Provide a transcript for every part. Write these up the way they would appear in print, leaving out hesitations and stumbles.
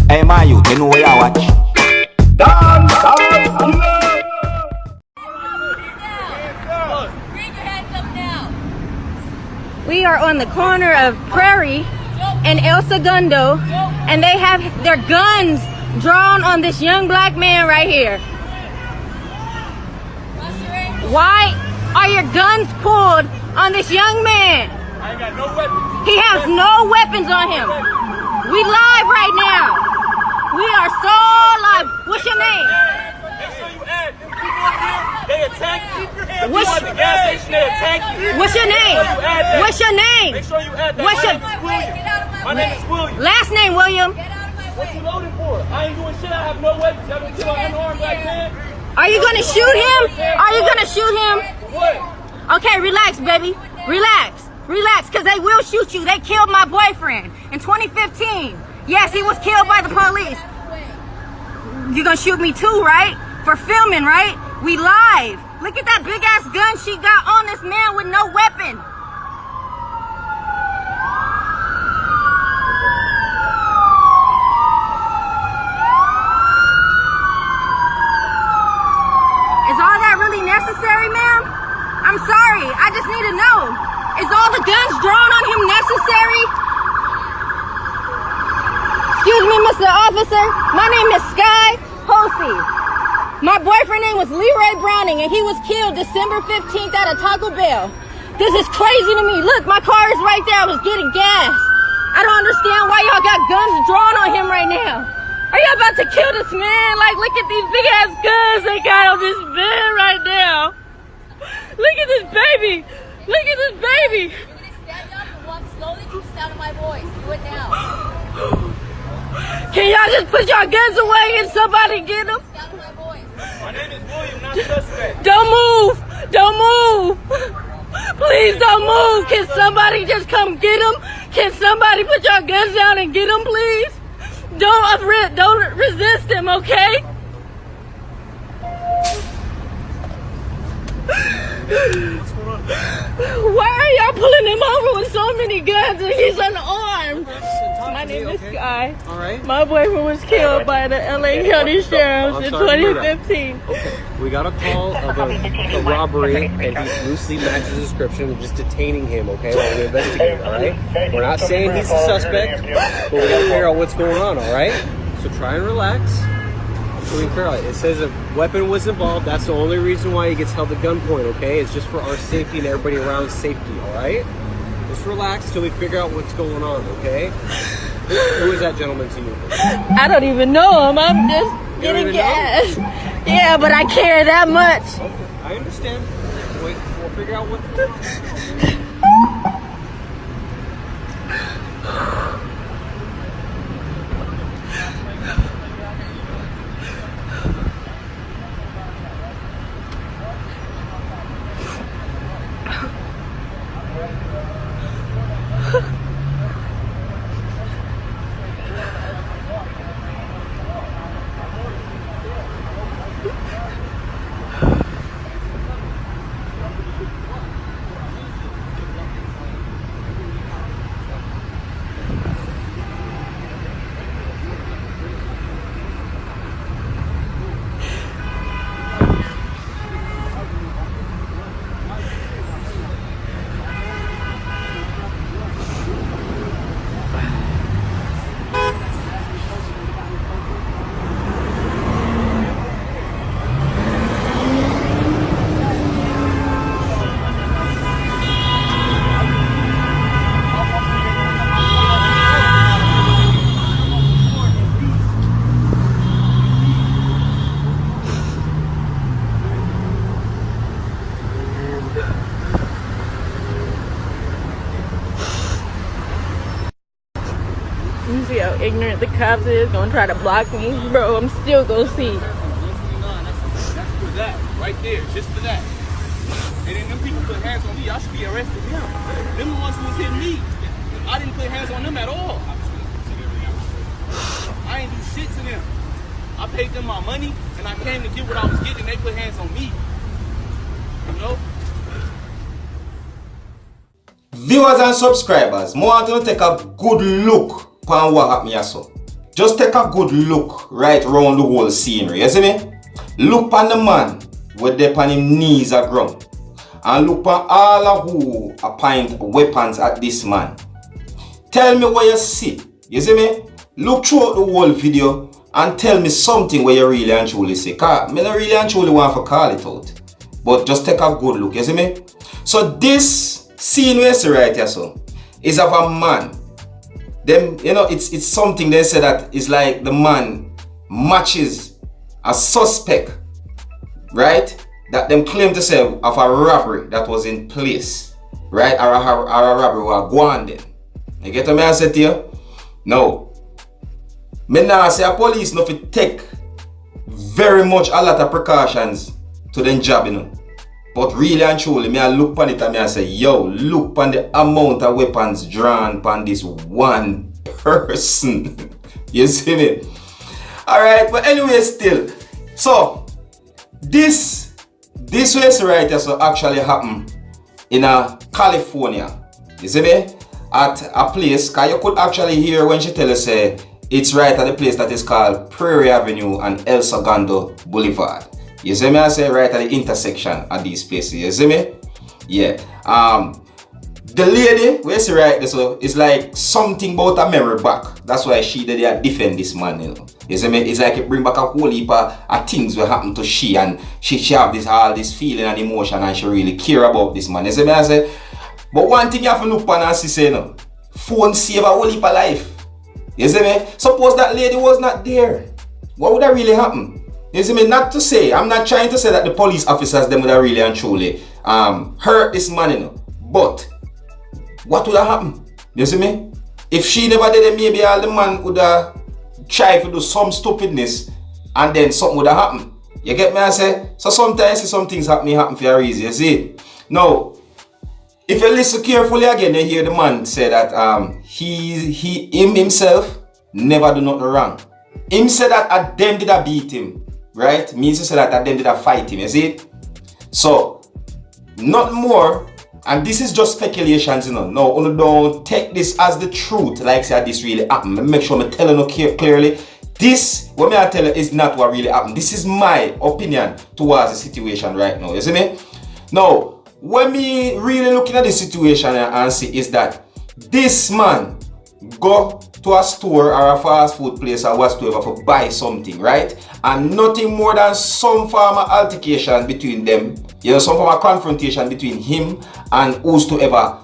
Hey, my youth, you know where you watch? Dance House Killer. Bring your hands up now. We are on the corner of Prairie and El Segundo, and they have their guns drawn on this young black man right here. Why are your guns pulled on this young man? I ain't got no weapons. He has no weapons on him. We live right now. We are so live. What's your name? Make sure you add them people over there. They attack you. What's At the gas station, they attack you. What's your name? What's your name? Make sure you add that. What's My your name is William. My name is William. last name, William? What you loaded for? I ain't doing shit. I have no weapons. Y'all gonna kill an unarmed black man? Are you gonna shoot him? Are you gonna shoot him? What? Okay, relax, baby. Relax. Relax, because they will shoot you. They killed my boyfriend in 2015. Yes, he was killed by the police. You're gonna shoot me too, right? For filming, right? We live. Look at that big ass gun she got on this man with no weapon. Is all that really necessary, ma'am? I'm sorry. I just need to know. Is all the guns drawn on him necessary? Excuse me, Mr. Officer. My name is Sky Hosey. My boyfriend name was Leroy Browning, and he was killed December 15th at a Taco Bell. This is crazy to me. Look, my car is right there. I was getting gas. I don't understand why y'all got guns drawn on him right now. Are y'all about to kill this man? Like, look at these big ass guns they got on this man right now. Look at this baby. Look at this baby. You're gonna stand up and walk slowly to the sound of my voice. Do it now. Can y'all just put your guns away and somebody get them? Sound of my voice. My name is William, not suspect. Don't move. Don't move. Please don't move. Can somebody just come get him? Can somebody put your guns down and get him, please? Don't resist him, okay? Why are y'all pulling him over with so many guns and he's unarmed? My name is Sky. All right. My boyfriend was killed by the LA County Sheriffs in 2015. Okay. We got a call of a robbery, and he loosely matches the description of just detaining him, okay, while we investigate, all right? We're not saying he's a suspect, but we got to figure out what's going on, all right? So try and relax. So we can figure out. It says a weapon was involved. That's the only reason why he gets held at gunpoint, okay? It's just for our safety and everybody around safety, all right? Just relax till we figure out what's going on, okay? Who is that gentleman to you? I don't even know him. I'm just getting gas. Yeah, but I care that much. Okay, I understand. Wait, we'll figure out what to do. You see how ignorant the cops is? Gonna try to block me? Bro, I'm still gonna see. That's for that, right there, just for that. And then them people put hands on me, I should be arrested now. Them the ones who was hitting me. I didn't put hands on them at all. I ain't do shit to them. I paid them my money, and I came to get what I was getting, and they put hands on me. You know? Viewers and subscribers, I want to take a good look at what happened here. So, just take a good look right around the whole scenery, you see me? Look on the man with them on him knees are ground. And look on all of who are point weapons at this man. Tell me what you see, you see me? Look throughout the whole video and tell me something where you really and truly see. Cause me not really and truly want to call it out. But just take a good look, you see me? So this scene where you see right here, so, is of a man. Them, you know, it's something they say that is like the man matches a suspect, right? That them claim to say of a robbery that was in place, right? Or a robbery was going then. You get what I say to you? No. Me now say a police no fit take very much a lot of precautions to them job, you know. But really and truly, me I look on it and me I say, yo, look on the amount of weapons drawn upon this one person. You see me? Alright, but anyway still. So, this way right here so actually happened in California. You see me? At a place, cause you could actually hear when she tell us say it's right at the place that is called Prairie Avenue and El Segundo Boulevard. You see me? I say right at the intersection at these places. You see me? Yeah. The lady, we see right there, so it's like something about a memory back. That's why she did defend this man, you know. You see me? It's like it bring back a whole heap of things will happen to she, and she have this all this feeling and emotion, and she really care about this man. You see me? I say, but one thing you have to look on and see, say, you know, phone save a whole heap of life. You see me? Suppose that lady was not there. What would that really happen? You see me? Not to say, I'm not trying to say that the police officers them would have really and truly hurt this man, you know. But what would have happened? You see me? If she never did it, maybe all the man would have tried to do some stupidness and then something would have happened. You get me? I say? So sometimes some things happen for a reason, you see? Now, if you listen carefully again, you hear the man say that him himself never do nothing wrong. Him said that at them did I beat him. Right? Means to say that at them did I fight him, you see? So, not more, and this is just speculations, you know. No, don't take this as the truth, like say this really happened. Make sure I'm telling you clearly. This, what I tell you, is not what really happened. This is my opinion towards the situation right now, you see me? Now, when me really looking at the situation and see is that this man go to a store or a fast food place or whatsoever for buy something, right? And nothing more than some form of altercation between them, you know, some form of confrontation between him and who's to ever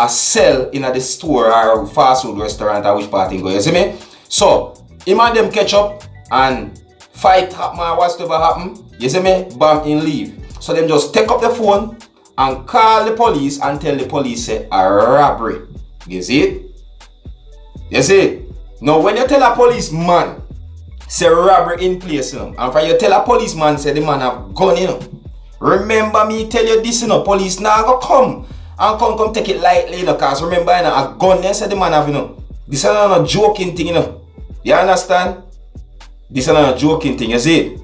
sell in the store or fast food restaurant or which party go, you see me? So, him and them catch up and fight happen or whatsoever happen, you see me? Bam, in leave. So them just take up the phone and call the police and tell the police say a robbery. You see it? You see it? Now when you tell a policeman say robbery in place, you know, and for you tell a policeman say the man have gun, you know, remember me tell you this, you know, police now go come and come take it lightly, you know, cause remember, you know, a gun they say the man have, you know. This is not a joking thing, you know. You understand? This is not a joking thing, you see it?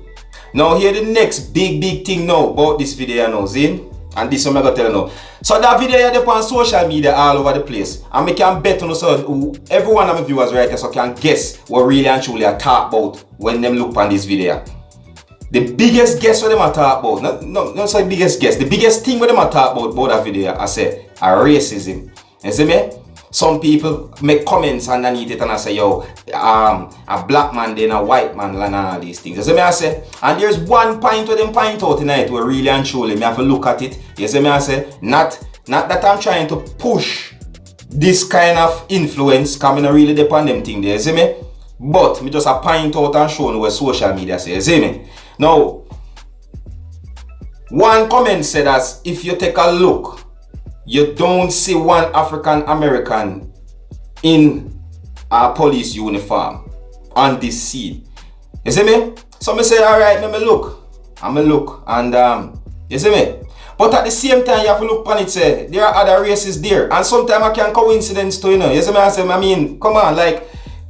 Now here the next big thing now about this video, you know, see? And this one I'm going to tell you now. So that video is on social media all over the place. And I can bet on so every one of my viewers right here so can guess what really and truly I talk about when them look on this video. The biggest guess what them I talk about, not so biggest guess, the biggest thing what them I talk about that video, I say, are racism. You see me? Some people make comments underneath it and I say, yo, a black man then a white man and all these things. You see me I say? And there's one point where them point out tonight where really and truly me have to look at it. You see me I say? Not that I'm trying to push this kind of influence coming really depend them thing there, you see me? But me just a point out and show you what social media say, you see me? Now, one comment said that if you take a look, you don't see one African American in a police uniform on this scene. You see me? So me say, alright, let me look. I'm a look. And you see me? But at the same time, you have to look on it, say, there are other races there. And sometimes I can coincidence too, you know. You see me? I mean, come on, like,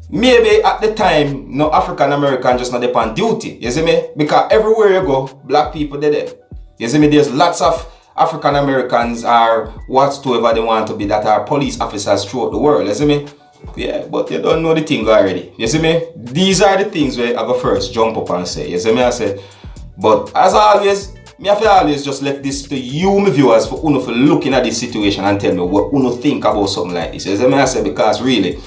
maybe at the time, no African American just not upon duty. You see me? Because everywhere you go, black people they're there. You see me? There's lots of African Americans are whatsoever they want to be that are police officers throughout the world, you see me? Yeah, but you don't know the thing already. You see me? These are the things where I go first jump up and say. You see me? I say, but as always, me have to always just left this to you, my viewers, for uno for looking at this situation and tell me what uno think about something like this. You see me? I say, because really,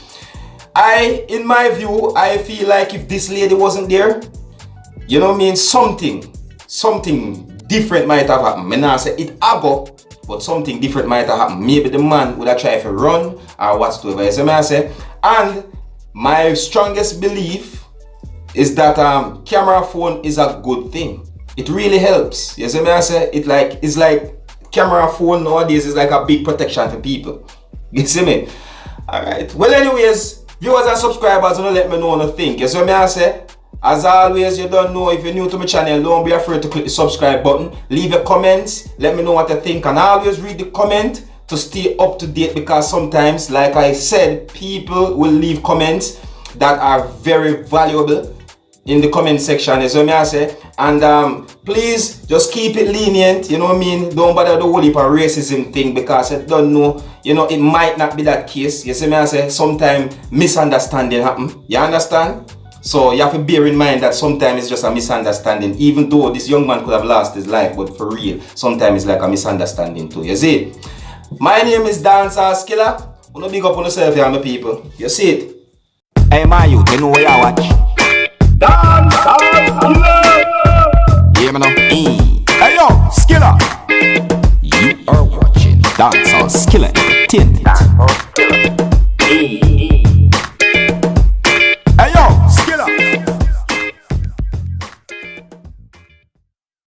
in my view, I feel like if this lady wasn't there, you know what I mean, something different might have happened. Me not say it ago, but something different might have happened. Maybe the man would have tried to run or whatsoever. You see me? I say, and my strongest belief is that camera phone is a good thing. It really helps. You see me? I say, it's like camera phone nowadays is like a big protection for people. You see me? Alright. Well, anyways, viewers and subscribers, don't let me know what you think. You see me? I say, as always, you don't know, if you're new to my channel, don't be afraid to click the subscribe button. Leave a comment, let me know what you think, and always read the comment to stay up to date, because sometimes, like I said, people will leave comments that are very valuable in the comment section, is what I say. And please just keep it lenient, you know what I mean? Don't bother the whole heap of racism thing, because I don't know, you know, it might not be that case. You see me? I say sometimes misunderstanding happen. You understand? So you have to bear in mind that sometimes it's just a misunderstanding, even though this young man could have lost his life, but for real, sometimes it's like a misunderstanding too. You see? My name is Dancehall Skilla. Wanna big up on yourself here, my people. You see it? Hey, my youth, you know where you watch? Dancehall Skilla! Yeah, man. Hey, yo, Skilla! You are watching Dancehall Skilla Entertainment.